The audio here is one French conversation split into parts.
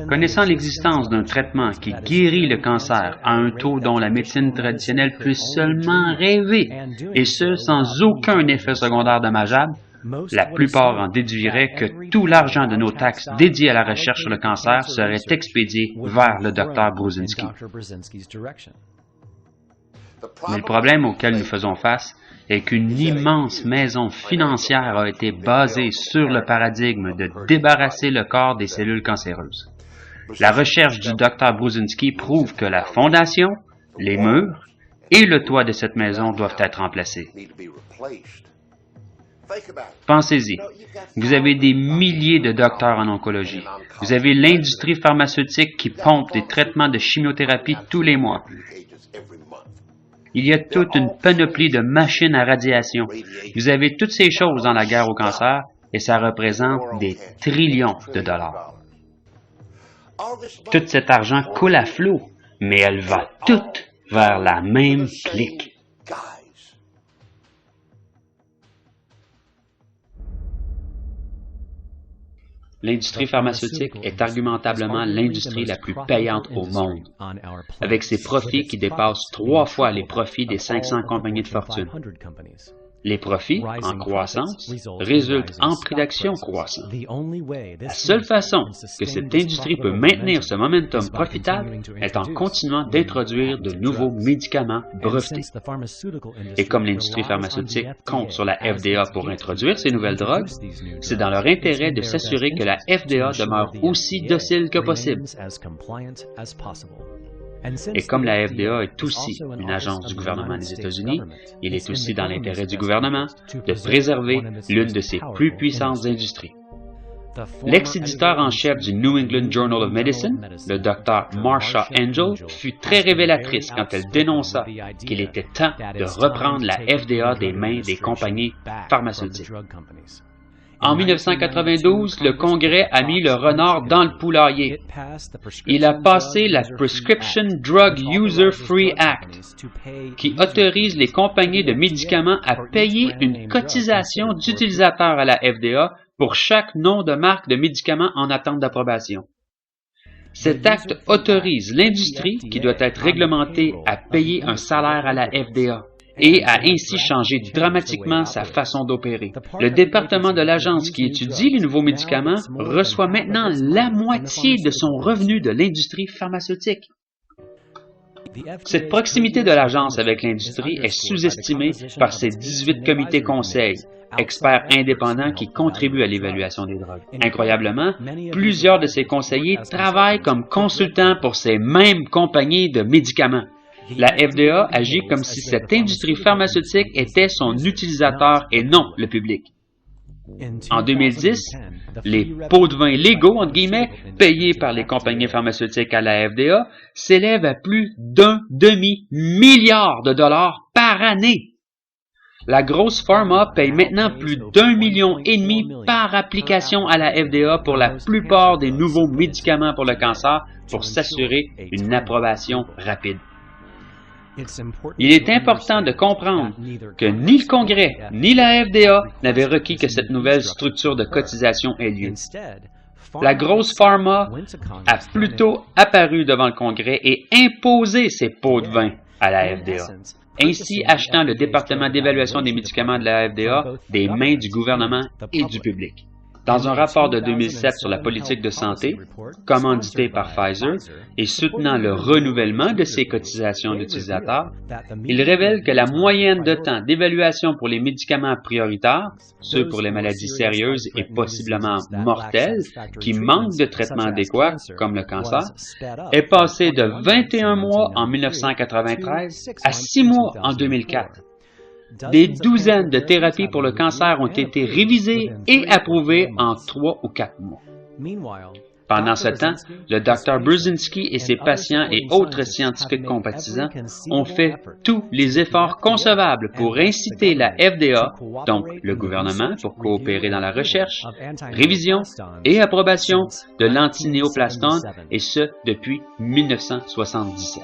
Connaissant l'existence d'un traitement qui guérit le cancer à un taux dont la médecine traditionnelle peut seulement rêver, et ce sans aucun effet secondaire dommageable, la plupart en déduiraient que tout l'argent de nos taxes dédiées à la recherche sur le cancer serait expédié vers le Dr Brusinski. Mais le problème auquel nous faisons face est qu'une immense maison financière a été basée sur le paradigme de débarrasser le corps des cellules cancéreuses. La recherche du Dr Brusinski prouve que la fondation, les murs et le toit de cette maison doivent être remplacés. Pensez-y, vous avez des milliers de docteurs en oncologie. Vous avez l'industrie pharmaceutique qui pompe des traitements de chimiothérapie tous les mois. Il y a toute une panoplie de machines à radiation. Vous avez toutes ces choses dans la guerre au cancer et ça représente des trillions de dollars. Tout cet argent coule à flot, mais elle va toute vers la même clique. L'industrie pharmaceutique est argumentablement l'industrie la plus payante au monde, avec ses profits qui dépassent 3 fois les profits des 500 compagnies de fortune. Les profits, en croissance, résultent en prix d'action croissant. La seule façon que cette industrie peut maintenir ce momentum profitable est en continuant d'introduire de nouveaux médicaments brevetés. Et comme l'industrie pharmaceutique compte sur la FDA pour introduire ces nouvelles drogues, c'est dans leur intérêt de s'assurer que la FDA demeure aussi docile que possible. Et comme la FDA est aussi une agence du gouvernement des États-Unis, il est aussi dans l'intérêt du gouvernement de préserver l'une de ses plus puissantes industries. L'ex-éditeur en chef du New England Journal of Medicine, le Dr Marsha Angel, fut très révélatrice quand elle dénonça qu'il était temps de reprendre la FDA des mains des compagnies pharmaceutiques. En 1992, le Congrès a mis le renard dans le poulailler. Il a passé la Prescription Drug User Free Act, qui autorise les compagnies de médicaments à payer une cotisation d'utilisateur à la FDA pour chaque nom de marque de médicaments en attente d'approbation. Cet acte autorise l'industrie, qui doit être réglementée, à payer un salaire à la FDA et a ainsi changé dramatiquement sa façon d'opérer. Le département de l'agence qui étudie les nouveaux médicaments reçoit maintenant la moitié de son revenu de l'industrie pharmaceutique. Cette proximité de l'agence avec l'industrie est sous-estimée par ses 18 comités conseils, experts indépendants qui contribuent à l'évaluation des drogues. Incroyablement, plusieurs de ces conseillers travaillent comme consultants pour ces mêmes compagnies de médicaments. La FDA agit comme si cette industrie pharmaceutique était son utilisateur et non le public. En 2010, les pots de vin légaux, entre guillemets, payés par les compagnies pharmaceutiques à la FDA, s'élèvent à plus d'1 demi-milliard de dollars par année. La grosse pharma paye maintenant plus d'1,5 million par application à la FDA pour la plupart des nouveaux médicaments pour le cancer pour s'assurer une approbation rapide. Il est important de comprendre que ni le Congrès ni la FDA n'avaient requis que cette nouvelle structure de cotisation ait lieu. La grosse pharma a plutôt apparu devant le Congrès et imposé ses pots de vin à la FDA, ainsi achetant le département d'évaluation des médicaments de la FDA des mains du gouvernement et du public. Dans un rapport de 2007 sur la politique de santé, commandité par Pfizer et soutenant le renouvellement de ses cotisations d'utilisateurs, il révèle que la moyenne de temps d'évaluation pour les médicaments prioritaires, ceux pour les maladies sérieuses et possiblement mortelles, qui manquent de traitement adéquat, comme le cancer, est passée de 21 mois en 1993 à 6 mois en 2004. Des douzaines de thérapies pour le cancer ont été révisées et approuvées en 3 ou 4 mois. Pendant ce temps, le Dr Brusinski et ses patients et autres scientifiques compatisants ont fait tous les efforts concevables pour inciter la FDA, donc le gouvernement, pour coopérer dans la recherche, révision et approbation de l'antinéoplastone, et ce depuis 1977.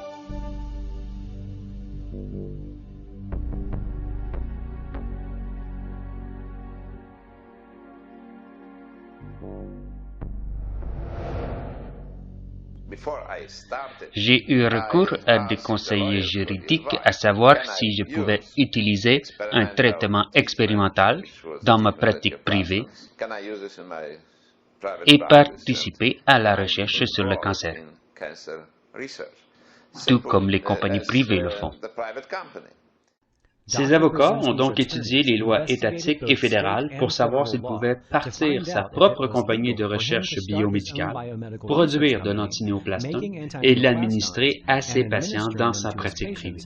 J'ai eu recours à des conseillers juridiques à savoir si je pouvais utiliser un traitement expérimental dans ma pratique privée et participer à la recherche sur le cancer, tout comme les compagnies privées le font. Ces avocats ont donc étudié les lois étatiques et fédérales pour savoir s'ils pouvaient partir sa propre compagnie de recherche biomédicale, produire de l'antinéoplaston et l'administrer à ses patients dans sa pratique privée.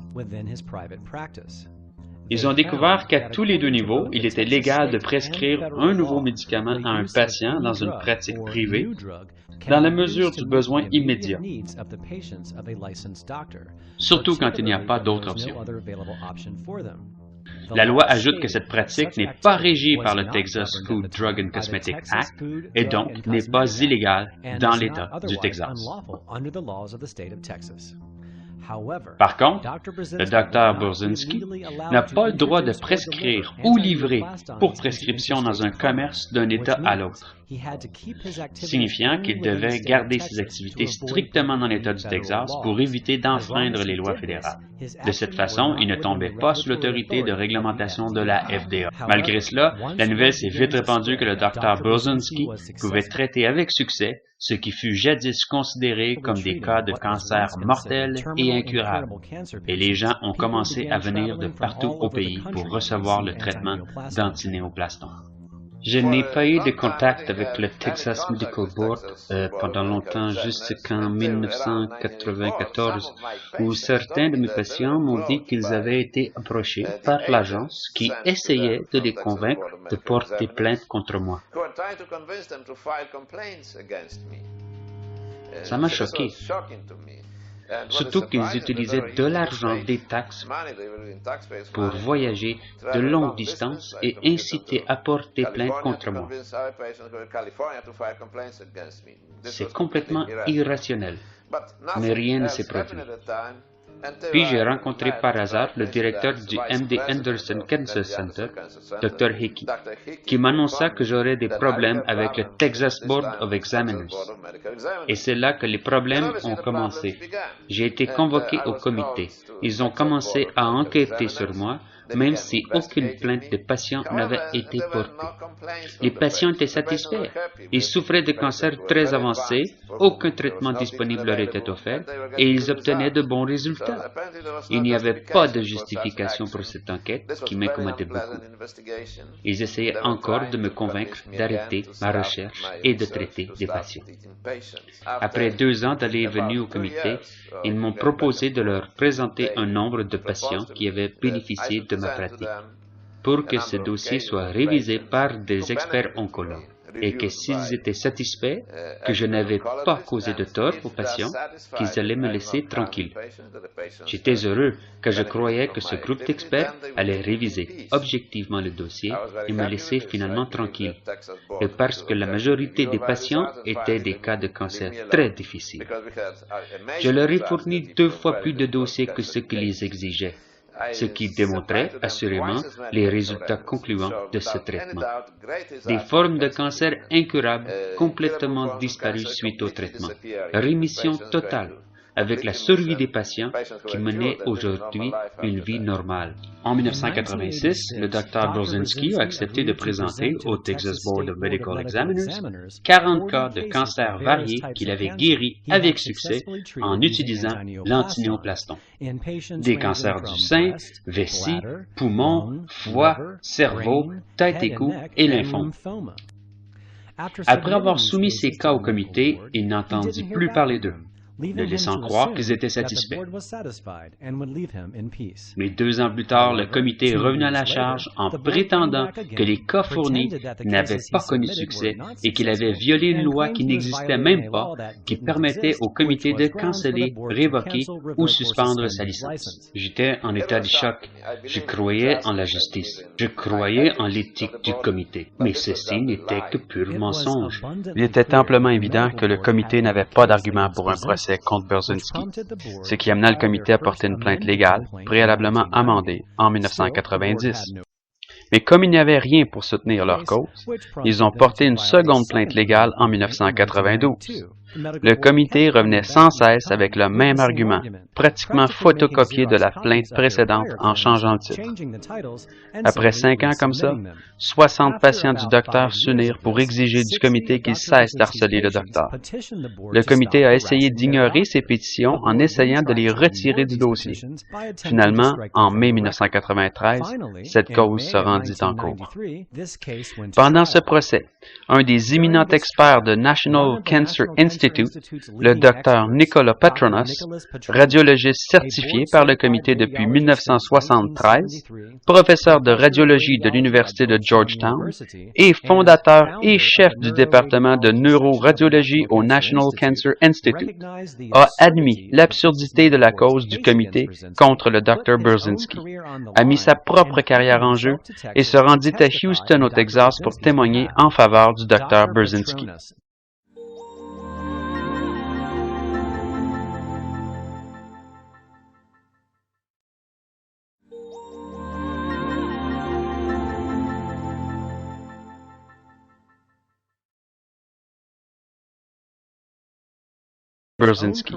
Ils ont découvert qu'à tous les deux niveaux, il était légal de prescrire un nouveau médicament à un patient dans une pratique privée, dans la mesure du besoin immédiat, surtout quand il n'y a pas d'autre option. La loi ajoute que cette pratique n'est pas régie par le Texas Food, Drug and Cosmetic Act et donc n'est pas illégale dans l'État du Texas. Par contre, le Dr Burzynski n'a pas le droit de prescrire ou livrer pour prescription dans un commerce d'un État à l'autre, signifiant qu'il devait garder ses activités strictement dans l'État du Texas pour éviter d'enfreindre les lois fédérales. De cette façon, il ne tombait pas sous l'autorité de réglementation de la FDA. Malgré cela, la nouvelle s'est vite répandue que le Dr Burzynski pouvait traiter avec succès ce qui fut jadis considéré comme des cas de cancer mortels et incurables, et les gens ont commencé à venir de partout au pays pour recevoir le traitement d'antinéoplaston. Je n'ai pas eu de contact avec le Texas Medical Board pendant longtemps, jusqu'en 1994, où certains de mes patients m'ont dit qu'ils avaient été approchés par l'agence qui essayait de les convaincre de porter plainte contre moi. Ça m'a choqué, surtout qu'ils utilisaient de l'argent des taxes pour voyager de longues distances et inciter à porter plainte contre moi. C'est complètement irrationnel, mais rien ne s'est produit. Puis j'ai rencontré par hasard le directeur du MD Anderson Cancer Center, Dr. Hickey, qui m'annonça que j'aurais des problèmes avec le Texas Board of Examiners. Et c'est là que les problèmes ont commencé. J'ai été convoqué au comité. Ils ont commencé à enquêter sur moi, même si aucune plainte de patient n'avait été portée. Les patients étaient satisfaits. Ils souffraient de cancer très avancé, aucun traitement disponible leur était offert, et ils obtenaient de bons résultats. Il n'y avait pas de justification pour cette enquête qui m'incommodait beaucoup. Ils essayaient encore de me convaincre d'arrêter ma recherche et de traiter des patients. Après 2 ans d'aller et venir au comité, ils m'ont proposé de leur présenter un nombre de patients qui avaient bénéficié de ma pratique, pour que ce dossier soit révisé par des experts oncologues, et que s'ils étaient satisfaits que je n'avais pas causé de tort aux patients, qu'ils allaient me laisser tranquille. J'étais heureux, car je croyais que ce groupe d'experts allait réviser objectivement le dossier et me laisser finalement tranquille, et parce que la majorité des patients étaient des cas de cancer très difficiles. Je leur ai fourni 2 fois plus de dossiers que ce qu'ils exigeaient, ce qui démontrait assurément les résultats concluants de ce traitement. Des formes de cancer incurables complètement disparues suite au traitement. Rémission totale, avec la survie des patients qui menaient aujourd'hui une vie normale. En 1986, le Dr Burzynski a accepté de présenter au Texas Board of Medical Examiners 40 cas de cancers variés qu'il avait guéris avec succès en utilisant l'antinéoplaston. Des cancers du sein, vessie, poumons, foie, cerveau, tête et cou et lymphome. Après avoir soumis ces cas au comité, il n'entendit plus parler d'eux, le laissant croire qu'ils étaient satisfaits. Mais 2 ans plus tard, le comité est revenu à la charge en prétendant que les cas fournis n'avaient pas connu succès et qu'il avait violé une loi qui n'existait même pas, qui permettait au comité de canceller, révoquer ou suspendre sa licence. J'étais en état de choc. Je croyais en la justice. Je croyais en l'éthique du comité. Mais ceci n'était que pur mensonge. Il était amplement évident que le comité n'avait pas d'argument pour un procès contre Burzynski, ce qui amena le comité à porter une plainte légale, préalablement amendée, en 1990. Mais comme il n'y avait rien pour soutenir leur cause, ils ont porté une seconde plainte légale en 1992. Le comité revenait sans cesse avec le même argument, pratiquement photocopié de la plainte précédente en changeant le titre. Après 5 ans comme ça, 60 patients du docteur s'unirent pour exiger du comité qu'il cesse d'harceler le docteur. Le comité a essayé d'ignorer ces pétitions en essayant de les retirer du dossier. Finalement, en mai 1993, cette cause se rendit en cours. Pendant ce procès, un des éminents experts de National Cancer Institute, le docteur Nicolas Petronas, radiologiste certifié par le comité depuis 1973, professeur de radiologie de l'Université de Georgetown et fondateur et chef du département de neuroradiologie au National Cancer Institute, a admis l'absurdité de la cause du comité contre le Dr. Burzynski, a mis sa propre carrière en jeu et se rendit à Houston au Texas pour témoigner en faveur du Dr. Burzynski. Burzynski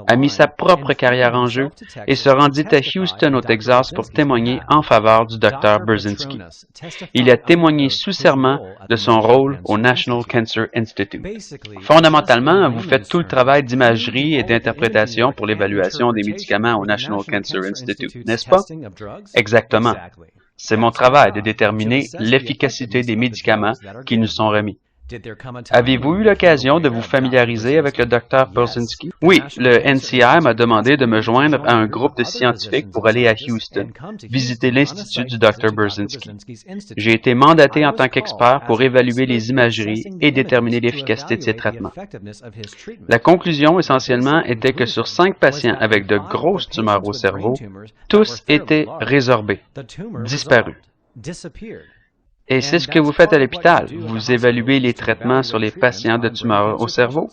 a mis sa propre carrière en jeu et se rendit à Houston au Texas pour témoigner en faveur du Dr. Burzynski. Il a témoigné sous serment de son rôle au National Cancer Institute. Fondamentalement, vous faites tout le travail d'imagerie et d'interprétation pour l'évaluation des médicaments au National Cancer Institute, n'est-ce pas? Exactement. C'est mon travail de déterminer l'efficacité des médicaments qui nous sont remis. Avez-vous eu l'occasion de vous familiariser avec le Dr. Burzynski? Oui, le NCI m'a demandé de me joindre à un groupe de scientifiques pour aller à Houston, visiter l'Institut du Dr. Burzynski. J'ai été mandaté en tant qu'expert pour évaluer les imageries et déterminer l'efficacité de ses traitements. La conclusion, essentiellement, était que sur 5 patients avec de grosses tumeurs au cerveau, tous étaient résorbés, disparus. Et c'est ce que vous faites à l'hôpital. Vous évaluez les traitements sur les patients de tumeurs au cerveau.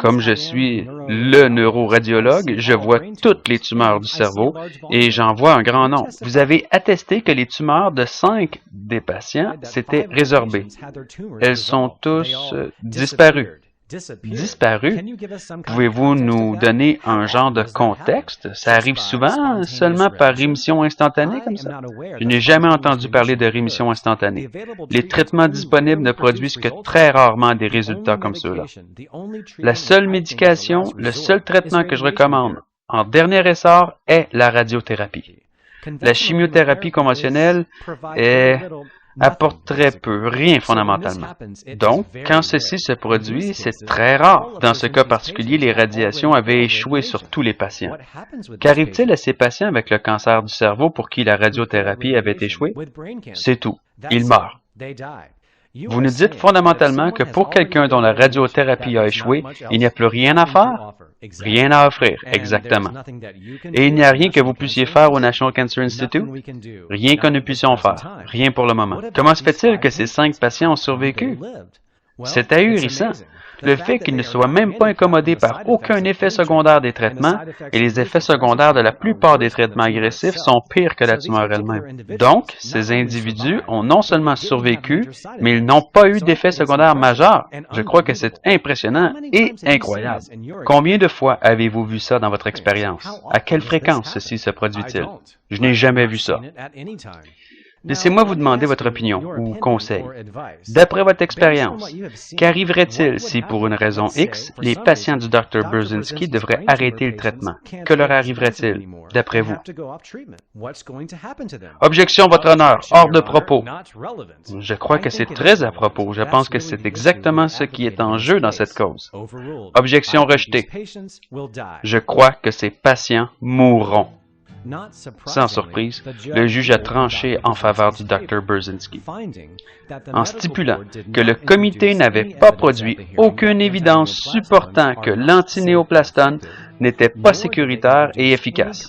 Comme je suis le neuroradiologue, je vois toutes les tumeurs du cerveau et j'en vois un grand nombre. Vous avez attesté que les tumeurs de 5 des patients s'étaient résorbées. Elles sont tous disparues. Disparu? Pouvez-vous nous donner un genre de contexte? Ça arrive souvent, seulement par rémission instantanée comme ça? Je n'ai jamais entendu parler de rémission instantanée. Les traitements disponibles ne produisent que très rarement des résultats comme ceux-là. La seule médication, le seul traitement que je recommande, en dernier essor, est la radiothérapie. La chimiothérapie conventionnelle apporte très peu, rien fondamentalement. Donc, quand ceci se produit, c'est très rare. Dans ce cas particulier, les radiations avaient échoué sur tous les patients. Qu'arrive-t-il à ces patients avec le cancer du cerveau pour qui la radiothérapie avait échoué? C'est tout. Ils meurent. Vous nous dites fondamentalement que pour quelqu'un dont la radiothérapie a échoué, il n'y a plus rien à faire? Rien à offrir, exactement. Et il n'y a rien que vous puissiez faire au National Cancer Institute? Rien que nous puissions faire. Rien pour le moment. Comment se fait-il que ces 5 patients ont survécu? C'est ahurissant. Le fait qu'ils ne soient même pas incommodés par aucun effet secondaire des traitements, et les effets secondaires de la plupart des traitements agressifs sont pires que la tumeur elle-même. Donc, ces individus ont non seulement survécu, mais ils n'ont pas eu d'effets secondaires majeurs. Je crois que c'est impressionnant et incroyable. Combien de fois avez-vous vu ça dans votre expérience? À quelle fréquence ceci se produit-il? Je n'ai jamais vu ça. Laissez-moi vous demander votre opinion ou conseil. D'après votre expérience, qu'arriverait-il si, pour une raison X, les patients du Dr. Burzynski devraient arrêter le traitement? Que leur arriverait-il, d'après vous? Objection, votre honneur, hors de propos. Je crois que c'est très à propos. Je pense que c'est exactement ce qui est en jeu dans cette cause. Objection rejetée. Je crois que ces patients mourront. Sans surprise, le juge a tranché en faveur du Dr. Burzynski, en stipulant que le comité n'avait pas produit aucune évidence supportant que l'antinéoplastone n'était pas sécuritaire et efficace,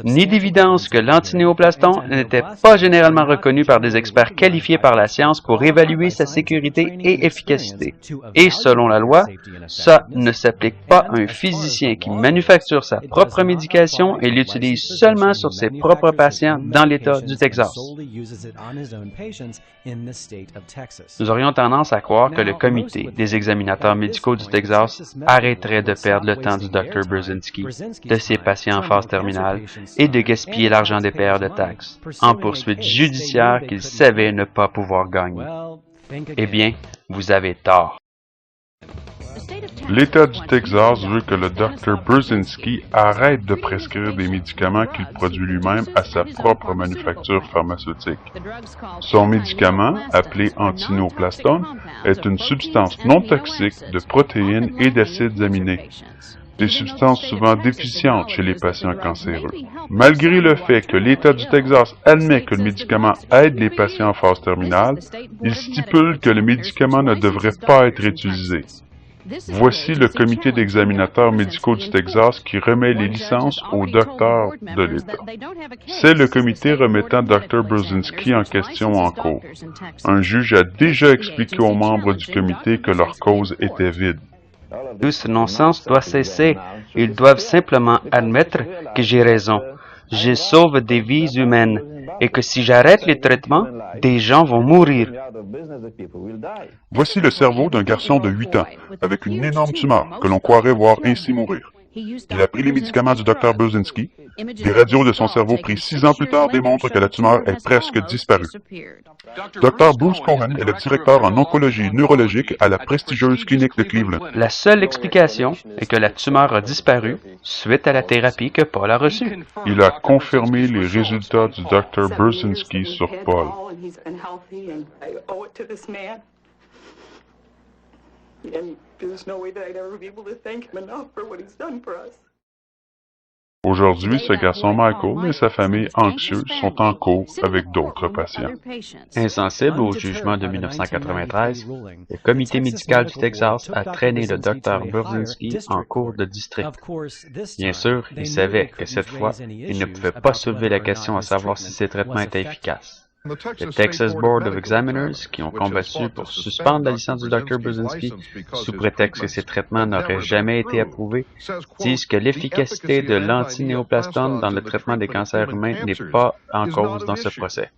ni d'évidence que l'antinéoplastone n'était pas généralement reconnu par des experts qualifiés par la science pour évaluer sa sécurité et efficacité. Et selon la loi, Ça ne s'applique pas à un physicien qui manufacture sa propre médication et l'utilise seulement sur ses propres patients dans l'État du Texas. Nous aurions tendance à croire que le comité des examinateurs médicaux du Texas arrêterait de perdre le temps du Dr. Burzynski, de ses patients en phase terminale et de gaspiller l'argent des payeurs de taxes en poursuites judiciaires qu'ils savaient ne pas pouvoir gagner. Eh bien, vous avez tort. L'État du Texas veut que le Dr. Burzynski arrête de prescrire des médicaments qu'il produit lui-même à sa propre manufacture pharmaceutique. Son médicament, appelé antinoplastone, est une substance non toxique de protéines et d'acides aminés, des substances souvent déficientes chez les patients cancéreux. Malgré le fait que l'État du Texas admet que le médicament aide les patients en phase terminale, il stipule que le médicament ne devrait pas être utilisé. Voici le comité d'examinateurs médicaux du Texas qui remet les licences aux docteurs de l'État. C'est le comité remettant Dr. Burzynski en question en cours. Un juge a déjà expliqué aux membres du comité que leur cause était vide. Tout ce non-sens doit cesser. Ils doivent simplement admettre que j'ai raison. Je sauve des vies humaines et que si j'arrête les traitements, des gens vont mourir. Voici le cerveau d'un garçon de 8 ans, avec une énorme tumeur, que l'on croirait voir ainsi mourir. Il a pris les médicaments du Dr. Burzynski. Des radios de son cerveau prises 6 ans plus tard démontrent que la tumeur est presque disparue. Dr. Bruce Cohen est le directeur en oncologie neurologique à la prestigieuse clinique de Cleveland. La seule explication est que la tumeur a disparu suite à la thérapie que Paul a reçue. Il a confirmé les résultats du Dr. Burzynski sur Paul. Aujourd'hui, ce garçon Michael et sa famille anxieuse sont en cours avec d'autres patients. Insensible au jugement de 1993, le comité médical du Texas a traîné le Dr. Burzynski en cour de district. Bien sûr, il savait que cette fois, il ne pouvait pas soulever la question à savoir si ces traitements étaient efficaces. Le Texas Board of Examiners, qui ont combattu pour suspendre la licence du Dr. Burzynski sous prétexte que ces traitements n'auraient jamais été approuvés, disent que l'efficacité de l'antinéoplastone dans le traitement des cancers humains n'est pas en cause dans ce procès.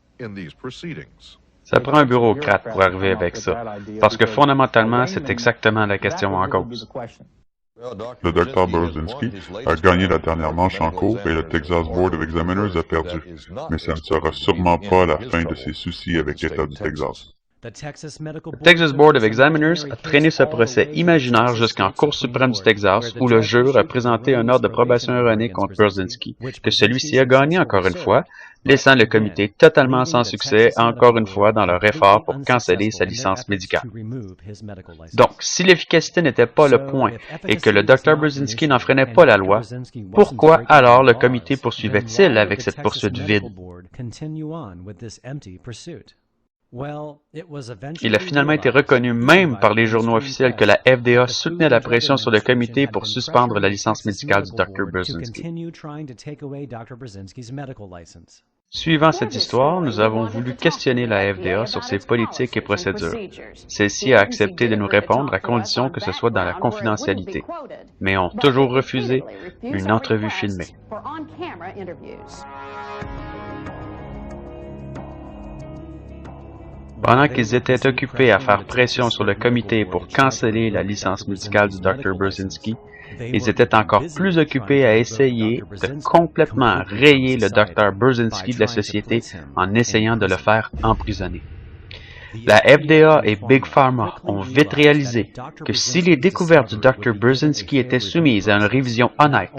Ça prend un bureaucrate pour arriver avec ça, parce que fondamentalement, c'est exactement la question en cause. Le Dr. Burzynski a gagné la dernière manche en cours et le Texas Board of Examiners a perdu. Mais ça ne sera sûrement pas la fin de ses soucis avec l'État du Texas. Le Texas Board of Examiners a traîné ce procès imaginaire jusqu'en Cour suprême du Texas, où le jury a présenté un ordre de probation erronée contre Burzynski, que celui-ci a gagné encore une fois, laissant le comité totalement sans succès, encore une fois, dans leur effort pour canceller sa licence médicale. Donc, si l'efficacité n'était pas le point et que le Dr. Burzynski n'en freinait pas la loi, pourquoi alors le comité poursuivait-il avec cette poursuite vide? Il a finalement été reconnu même par les journaux officiels que la FDA soutenait la pression sur le comité pour suspendre la licence médicale du Dr. Burzynski. Suivant cette histoire, nous avons voulu questionner la FDA sur ses politiques et procédures. Celle-ci a accepté de nous répondre à condition que ce soit dans la confidentialité, mais ont toujours refusé une entrevue filmée. Pendant qu'ils étaient occupés à faire pression sur le comité pour canceller la licence médicale du Dr. Burzynski, ils étaient encore plus occupés à essayer de complètement rayer le Dr. Burzynski de la société en essayant de le faire emprisonner. La FDA et Big Pharma ont vite réalisé que si les découvertes du Dr. Burzynski étaient soumises à une révision honnête,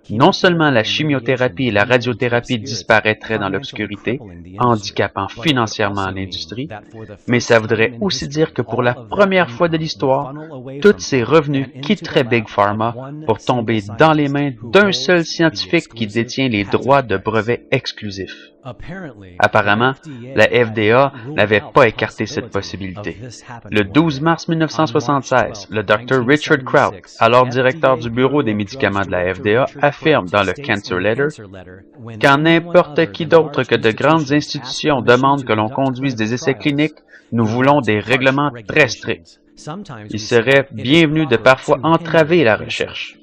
non seulement la chimiothérapie et la radiothérapie disparaîtraient dans l'obscurité, handicapant financièrement l'industrie, mais ça voudrait aussi dire que pour la première fois de l'histoire, tous ces revenus quitteraient Big Pharma pour tomber dans les mains d'un seul scientifique qui détient les droits de brevet exclusifs. Apparemment, la FDA n'avait pas écarté cette possibilité. Le 12 mars 1976, le Dr. Richard Kraut, alors directeur du bureau des médicaments de la FDA, affirme dans le Cancer Letter quand n'importe qui d'autre que de grandes institutions demande que l'on conduise des essais cliniques, nous voulons des règlements très stricts. Il serait bienvenu de parfois entraver la recherche.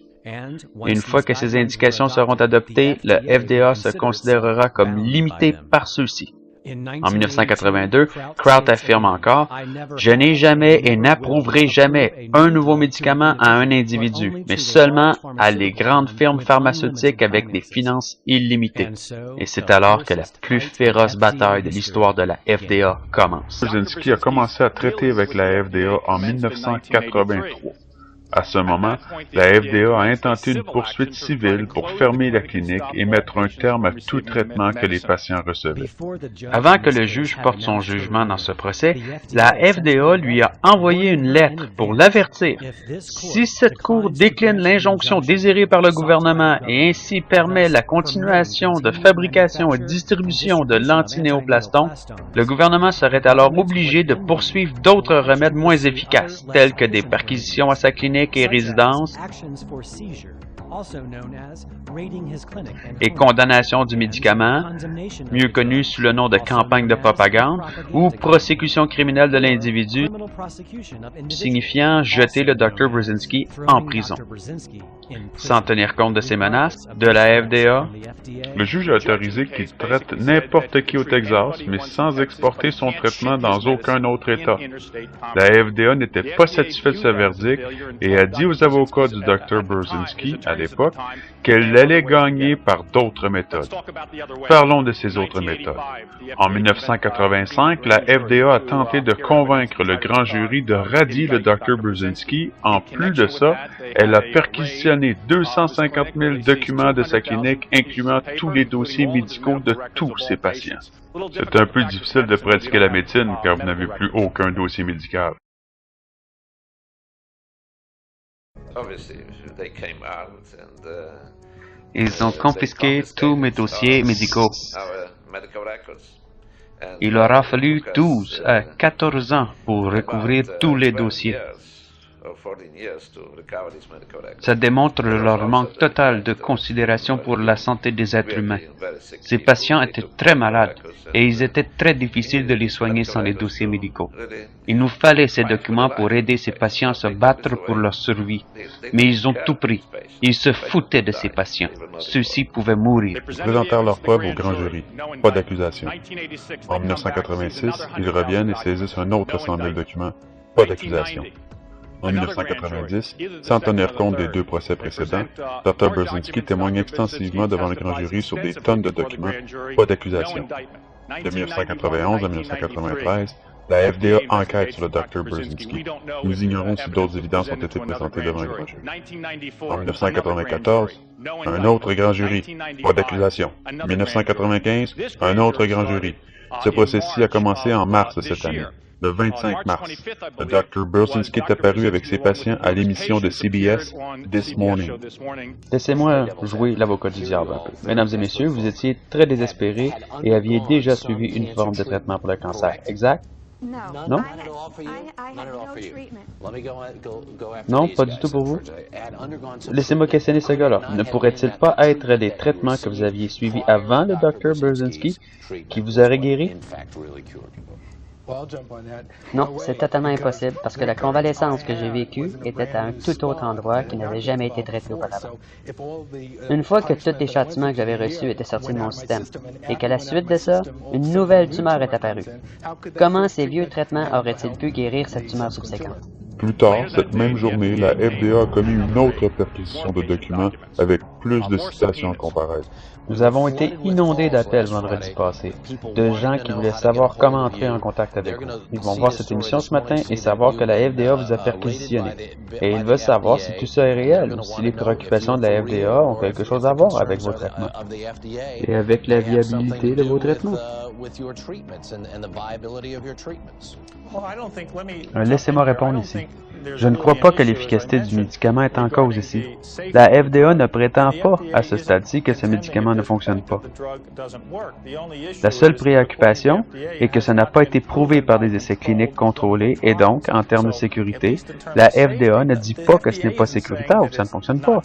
Une fois que ces indications seront adoptées, le FDA se considérera comme limité par ceux-ci. En 1982, Kraut affirme encore « Je n'ai jamais et n'approuverai jamais un nouveau médicament à un individu, mais seulement à les grandes firmes pharmaceutiques avec des finances illimitées. » Et c'est alors que la plus féroce bataille de l'histoire de la FDA commence. Brzezinski a commencé à traiter avec la FDA en 1983. À ce moment, la FDA a intenté une poursuite civile pour fermer la clinique et mettre un terme à tout traitement que les patients recevaient. Avant que le juge porte son jugement dans ce procès, la FDA lui a envoyé une lettre pour l'avertir. Si cette cour décline l'injonction désirée par le gouvernement et ainsi permet la continuation de fabrication et distribution de l'antinéoplaston, le gouvernement serait alors obligé de poursuivre d'autres remèdes moins efficaces, tels que des perquisitions à sa clinique et résidence, et condamnation du médicament, mieux connu sous le nom de campagne de propagande, ou prosécution criminelle de l'individu, signifiant jeter le Dr. Brzezinski en prison. Sans tenir compte de ces menaces, de la FDA, le juge a autorisé qu'il traite n'importe qui au Texas, mais sans exporter son traitement dans aucun autre État. La FDA n'était pas satisfaite de ce verdict et a dit aux avocats du Dr. Brzezinski, à l'époque, qu'elle allait gagner par d'autres méthodes. Parlons de ces autres méthodes. En 1985, la FDA a tenté de convaincre le grand jury de radier le Dr. Brzezinski. En plus de ça, elle a perquisitionné 250 000 documents de sa clinique, incluant tous les dossiers médicaux de tous ses patients. C'est un peu difficile de pratiquer la médecine car vous n'avez plus aucun dossier médical. Ils ont confisqué tous mes dossiers médicaux. Il aura fallu 12 à 14 ans pour recouvrir tous les dossiers. Ça démontre leur manque total de considération pour la santé des êtres humains. Ces patients étaient très malades et il était très difficile de les soigner sans les dossiers médicaux. Il nous fallait ces documents pour aider ces patients à se battre pour leur survie. Mais ils ont tout pris. Ils se foutaient de ces patients. Ceux-ci pouvaient mourir. Ils présentèrent leurs preuves au grand jury. Pas d'accusation. En 1986, ils reviennent et saisissent un autre 100 000 documents. Pas d'accusation. En 1990, sans tenir compte des deux procès précédents, Dr. Brzezinski témoigne extensivement devant le grand jury sur des tonnes de documents, pas d'accusation. De 1991 à 1993, la FDA enquête sur le Dr. Brzezinski. Nous ignorons si d'autres évidences ont été présentées devant le grand jury. En 1994, un autre grand jury, pas d'accusation. En 1995, un autre grand jury. Ce procès-ci a commencé en mars de cette année. Le 25 mars, le Dr. Brzezinski est apparu avec ses patients à l'émission de CBS This Morning. Laissez-moi jouer l'avocat du diable un peu. Mesdames et messieurs, vous étiez très désespérés et aviez déjà suivi une forme de traitement pour le cancer, exact? Non? Non, pas du tout pour vous? Laissez-moi questionner ce gars-là. Ne pourrait-il pas être les traitements que vous aviez suivis avant le Dr. Brzezinski qui vous auraient guéri? Non, c'est totalement impossible parce que la convalescence que j'ai vécue était à un tout autre endroit qui n'avait jamais été traité auparavant. Une fois que tous les châtiments que j'avais reçus étaient sortis de mon système et qu'à la suite de ça, une nouvelle tumeur est apparue. Comment ces vieux traitements auraient-ils pu guérir cette tumeur subséquente? Plus tard, cette même journée, la FDA a commis une autre perquisition de documents avec plus de citations comparées. Nous avons été inondés d'appels vendredi passé, de gens qui voulaient savoir comment entrer en contact avec vous. Ils vont voir cette émission ce matin et savoir que la FDA vous a perquisitionné. Et ils veulent savoir si tout ça est réel, ou si les préoccupations de la FDA ont quelque chose à voir avec vos traitements. Et avec la viabilité de vos traitements. Laissez-moi répondre ici. Je ne crois pas que l'efficacité du médicament est en cause ici. La FDA ne prétend pas, à ce stade-ci, que ce médicament ne fonctionne pas. La seule préoccupation est que ça n'a pas été prouvé par des essais cliniques contrôlés et donc, en termes de sécurité, la FDA ne dit pas que ce n'est pas sécuritaire ou que ça ne fonctionne pas.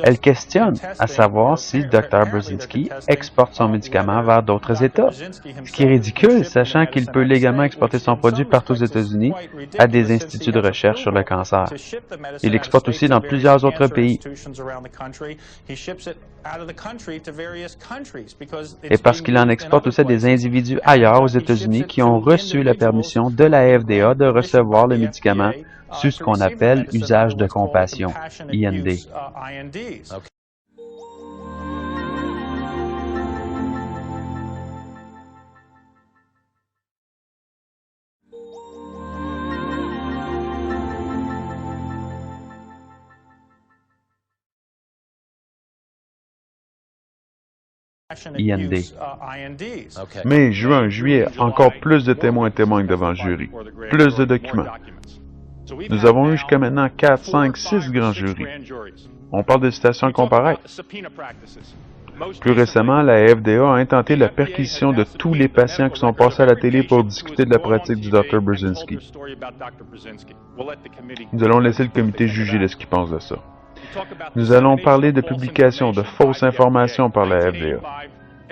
Elle questionne à savoir si Dr. Brzezinski exporte son médicament vers d'autres États, ce qui est ridicule, sachant qu'il peut légalement exporter son produit partout aux États-Unis à des instituts de recherche sur le cancer. Il l'exporte aussi dans plusieurs autres pays. Et parce qu'il en exporte aussi à des individus ailleurs aux États-Unis qui ont reçu la permission de la FDA de recevoir le médicament sur ce qu'on appelle usage de compassion, IND. IND. Mai, juin, juillet, encore plus de témoins témoignent devant le jury, plus de documents. Nous avons eu jusqu'à maintenant 4, 5, 6 grands jurys. On parle de citations comparables. Plus récemment, la FDA a intenté la perquisition de tous les patients qui sont passés à la télé pour discuter de la pratique du Dr. Brzezinski. Nous allons laisser le comité juger de ce qu'il pense de ça. Nous allons parler de publication de fausses informations par la FDA.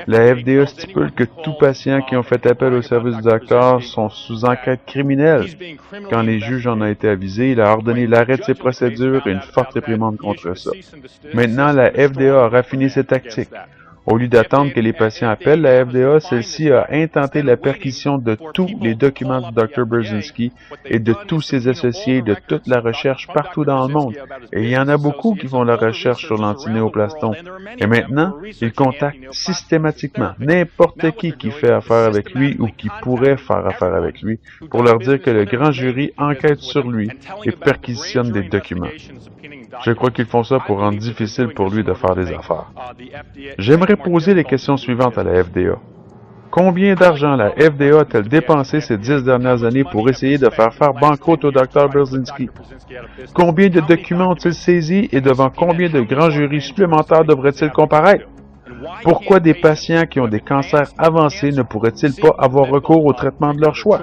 La FDA stipule que tous patients qui ont fait appel au service du docteur sont sous enquête criminelle. Quand les juges en ont été avisés, il a ordonné l'arrêt de ces procédures et une forte réprimande contre ça. Maintenant, la FDA a raffiné ses tactiques. Au lieu d'attendre que les patients appellent la FDA, celle-ci a intenté la perquisition de tous les documents du Dr. Brzezinski et de tous ses associés de toute la recherche partout dans le monde. Et il y en a beaucoup qui font la recherche sur l'antinéoplaston. Et maintenant, ils contactent systématiquement n'importe qui fait affaire avec lui ou qui pourrait faire affaire avec lui pour leur dire que le grand jury enquête sur lui et perquisitionne des documents. Je crois qu'ils font ça pour rendre difficile pour lui de faire des affaires. J'aimerais poser les questions suivantes à la FDA. Combien d'argent la FDA a-t-elle dépensé ces 10 dernières années pour essayer de faire banqueroute au Dr. Brzezinski? Combien de documents ont-ils saisis et devant combien de grands jurys supplémentaires devraient-ils comparaître? Pourquoi des patients qui ont des cancers avancés ne pourraient-ils pas avoir recours au traitement de leur choix?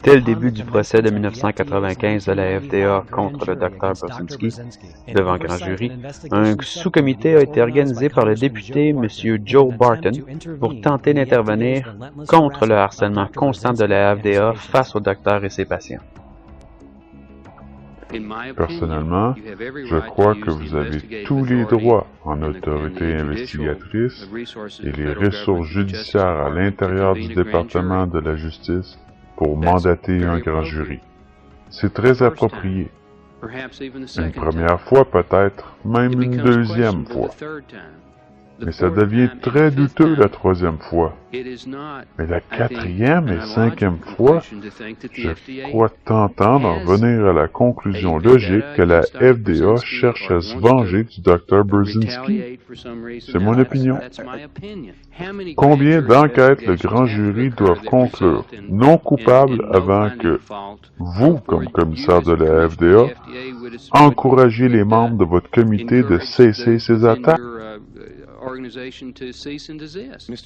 Dès le début du procès de 1995 de la FDA contre le Dr. Brzezinski, devant grand jury, un sous-comité a été organisé par le député M. Joe Barton pour tenter d'intervenir contre le harcèlement constant de la FDA face au docteur et ses patients. Personnellement, je crois que vous avez tous les droits en autorité investigatrice et les ressources judiciaires à l'intérieur du département de la justice pour mandater un grand jury. C'est très approprié. Une première fois peut-être, même une deuxième fois. Mais ça devient très douteux la troisième fois. Mais la quatrième et cinquième fois, je crois tentant d'en venir à la conclusion logique que la FDA cherche à se venger du Dr. Brzezinski. C'est mon opinion. Combien d'enquêtes le grand jury doivent conclure non coupable avant que vous, comme commissaire de la FDA, encouragez les membres de votre comité de cesser ces attaques?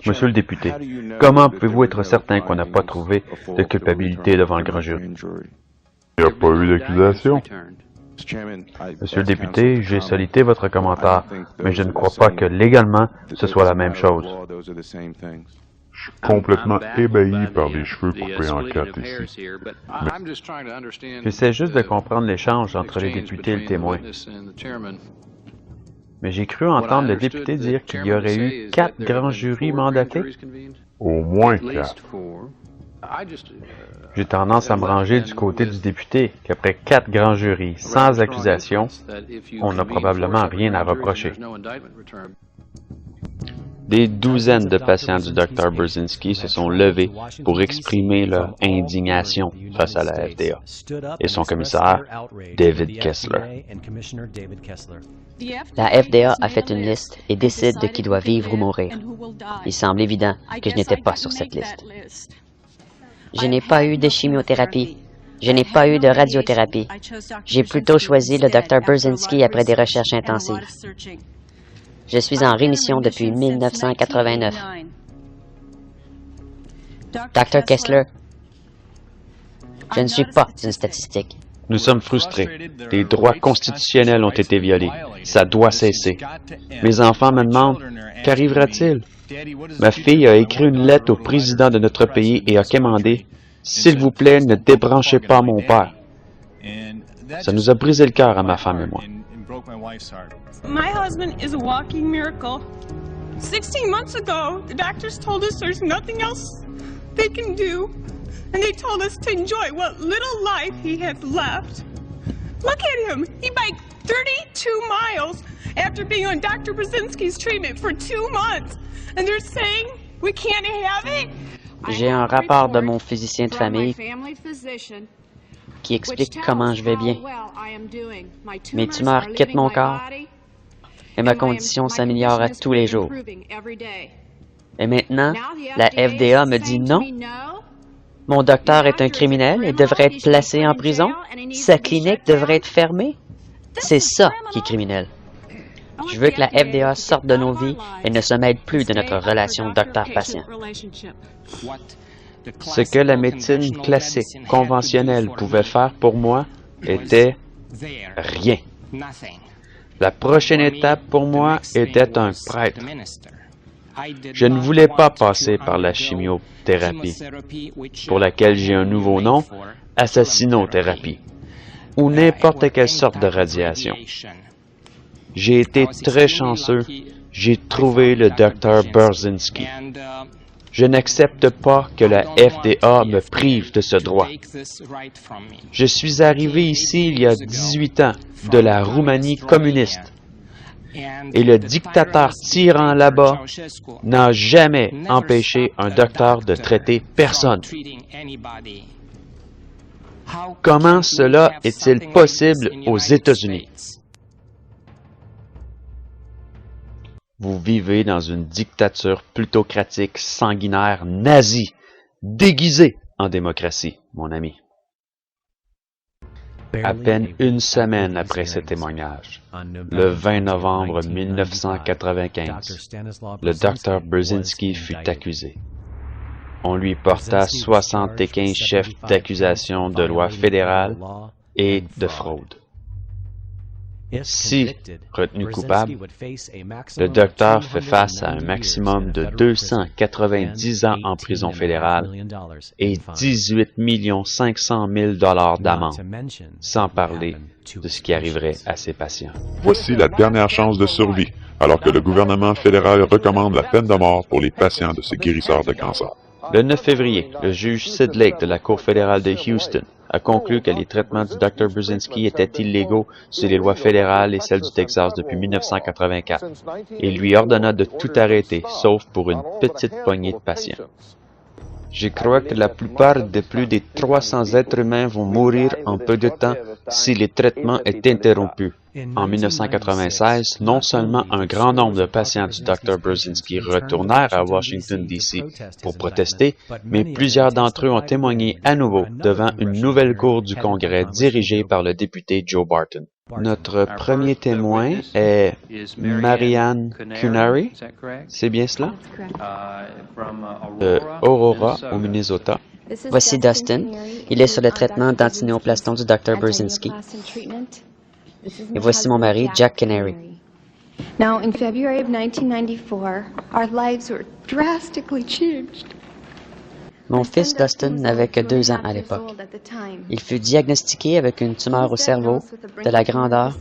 Monsieur le député, comment pouvez-vous être certain qu'on n'a pas trouvé de culpabilité devant le grand jury? Il n'y a pas eu d'accusation. Monsieur le député, j'ai sollicité votre commentaire, mais je ne crois pas que légalement ce soit la même chose. Je suis complètement ébahi par les cheveux coupés en quatre ici. J'essaie juste de comprendre l'échange entre les députés et le témoin. Mais j'ai cru entendre le député dire qu'il y aurait eu 4 grands jurys mandatés. Au moins 4. J'ai tendance à me ranger du côté du député, qu'après 4 grands jurys sans accusation, on n'a probablement rien à reprocher. Des douzaines de patients du Dr. Brzezinski se sont levés pour exprimer leur indignation face à la FDA et son commissaire, David Kessler. La FDA a fait une liste et décide de qui doit vivre ou mourir. Il semble évident que je n'étais pas sur cette liste. Je n'ai pas eu de chimiothérapie. Je n'ai pas eu de radiothérapie. J'ai plutôt choisi le Dr. Brzezinski après des recherches intensives. Je suis en rémission depuis 1989. Dr. Kessler, je ne suis pas une statistique. Nous sommes frustrés. Les droits constitutionnels ont été violés. Ça doit cesser. Mes enfants me demandent, qu'arrivera-t-il? Ma fille a écrit une lettre au président de notre pays et a commandé, s'il vous plaît, ne débranchez pas mon père. Ça nous a brisé le cœur à ma femme et moi. My husband is a walking miracle. 16 months ago, the doctors told us there's nothing else they can do, and they told us to enjoy what little life he has left. Look at him. He biked 32 miles after being on Dr. Brzezinski's treatment for 2 months, and they're saying we can't have it? J'ai un rapport de mon physicien de famille qui explique comment je vais bien. Mes tumeurs quittent mon corps et ma condition s'améliore à tous les jours. Et maintenant, la FDA me dit non. Mon docteur est un criminel et devrait être placé en prison. Sa clinique devrait être fermée. C'est ça qui est criminel. Je veux que la FDA sorte de nos vies et ne se mêle plus de notre relation docteur-patient. Ce que la médecine classique, conventionnelle pouvait faire pour moi était rien. La prochaine étape pour moi était un prêtre. Je ne voulais pas passer par la chimiothérapie, pour laquelle j'ai un nouveau nom, assassinothérapie, ou n'importe quelle sorte de radiation. J'ai été très chanceux, j'ai trouvé le Dr. Brzezinski. Je n'accepte pas que la FDA me prive de ce droit. Je suis arrivé ici il y a 18 ans, de la Roumanie communiste. Et le dictateur tyran là-bas n'a jamais empêché un docteur de traiter personne. Comment cela est-il possible aux États-Unis? Vous vivez dans une dictature plutocratique, sanguinaire, nazie, déguisée en démocratie, mon ami. À peine une semaine après ce témoignage, le 20 novembre 1995, le Dr. Brzezinski fut accusé. On lui porta 75 chefs d'accusation de loi fédérale et de fraude. Si retenu coupable, le docteur fait face à un maximum de 290 ans en prison fédérale et 18 500 000 $ d'amende, sans parler de ce qui arriverait à ses patients. Voici la dernière chance de survie, alors que le gouvernement fédéral recommande la peine de mort pour les patients de ce guérisseur de cancer. Le 9 février, le juge Sid Lake de la Cour fédérale de Houston a conclu que les traitements du Dr. Brzezinski étaient illégaux sur les lois fédérales et celles du Texas depuis 1984 et lui ordonna de tout arrêter, sauf pour une petite poignée de patients. Je crois que la plupart des plus de 300 êtres humains vont mourir en peu de temps si le traitement est interrompu. En 1996, non seulement un grand nombre de patients du Dr. Brzezinski retournèrent à Washington, D.C. pour protester, mais plusieurs d'entre eux ont témoigné à nouveau devant une nouvelle cour du Congrès dirigée par le député Joe Barton. Notre premier témoin est Marianne Cunary, c'est bien cela? De Aurora, au Minnesota. Voici Dustin. Il est sur le traitement d'antinéoplaston du Dr. Brzezinski. Et voici mon mari, Jack Canary. Now, in February of 1994, our lives were drastically changed. Mon fils Dustin n'avait que 2 ans à l'époque. Il fut diagnostiqué avec une tumeur au cerveau de la grandeur.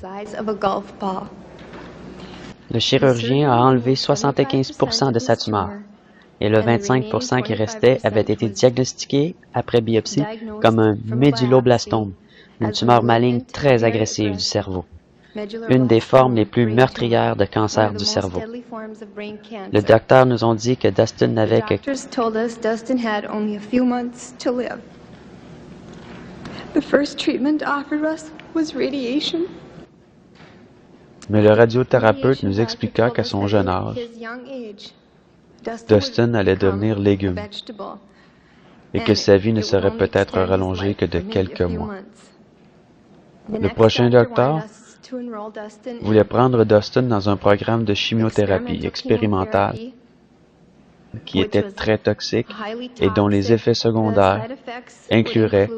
Le chirurgien a enlevé 75% de sa tumeur et le 25% qui restait avait été diagnostiqué après biopsie comme un médulloblastome, une tumeur maligne très agressive du cerveau, une des formes les plus meurtrières de cancer du cerveau. Le docteur nous ont dit que Dustin n'avait que Mais le radiothérapeute nous expliqua qu'à son jeune âge, Dustin allait devenir légume et que sa vie ne serait peut-être rallongée que de quelques mois. Le prochain docteur voulait prendre Dustin dans un programme de chimiothérapie expérimentale qui était très toxique et dont les effets secondaires incluraient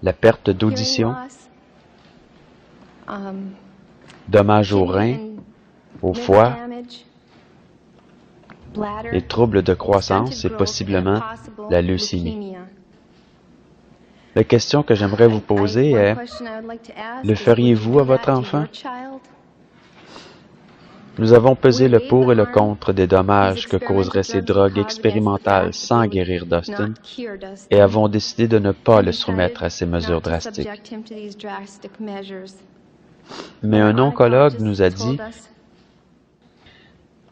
la perte d'audition, dommages aux reins, au foie, les troubles de croissance et possiblement la leucémie. La question que j'aimerais vous poser est, le feriez-vous à votre enfant? Nous avons pesé le pour et le contre des dommages que causeraient ces drogues expérimentales sans guérir Dustin et avons décidé de ne pas le soumettre à ces mesures drastiques. Mais un oncologue nous a dit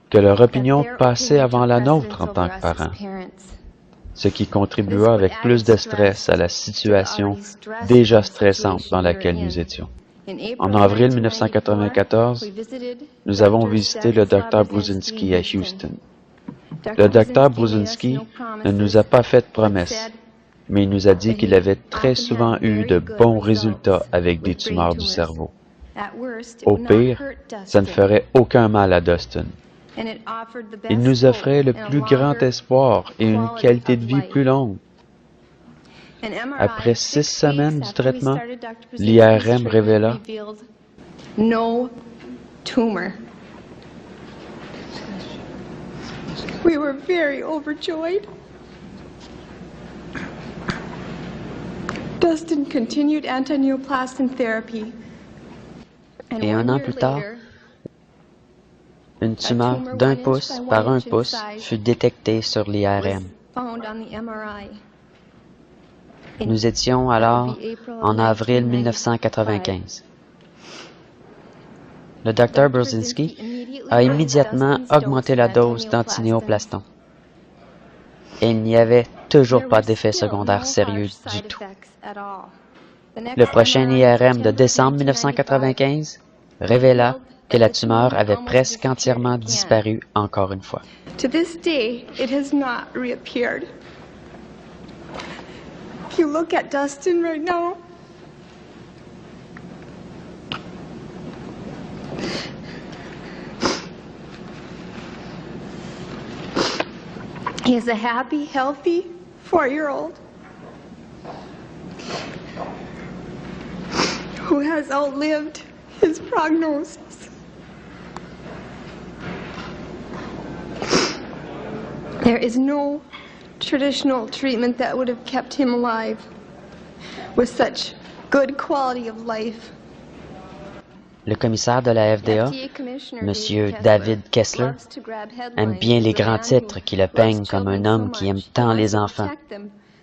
que leur opinion passait avant la nôtre en tant que parents, ce qui contribua avec plus de stress à la situation déjà stressante dans laquelle nous étions. En avril 1994, nous avons visité le Dr Brusinski à Houston. Le Dr Brusinski ne nous a pas fait de promesses, mais il nous a dit qu'il avait très souvent eu de bons résultats avec des tumeurs du cerveau. Au pire, ça ne ferait aucun mal à Dustin. Il nous offrait le plus grand espoir et une qualité de vie plus longue. Après 6 semaines du traitement, l'IRM révéla no tumor. We were very overjoyed. Dustin continued antineoplastin therapy. Et un an plus tard, une tumeur d'1 pouce par 1 pouce fut détectée sur l'IRM. Nous étions alors en avril 1995. Le Dr Brusinski a immédiatement augmenté la dose d'antinéoplaston. Et il n'y avait toujours pas d'effet secondaire sérieux du tout. Le prochain IRM de décembre 1995 révéla que la tumeur avait presque entièrement disparu encore une fois. To this day, it has not reappeared. If you look at Dustin right now, he is a happy, healthy 4-year-old who has outlived his prognosis. There is no traditional treatment that would have kept him alive with such good quality of life. Le commissaire de la FDA, M. David Kessler, aime bien les grands titres qui le peignent comme un homme qui aime tant les enfants.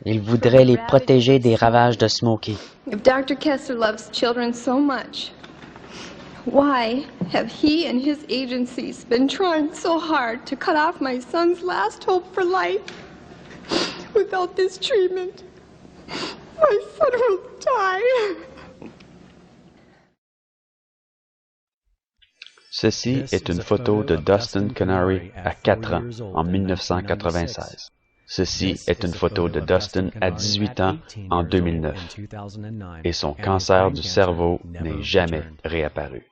Il voudrait les protéger des ravages de Smokey. If Dr. Kessler loves children so much, why have he and his agencies been trying so hard to cut off my son's last hope for life? Without this treatment, my son will die. Ceci est une photo de Dustin Canary à 4 ans en 1996. Ceci est une photo de Dustin à 18 ans en 2009. Et son cancer du cerveau n'est jamais réapparu.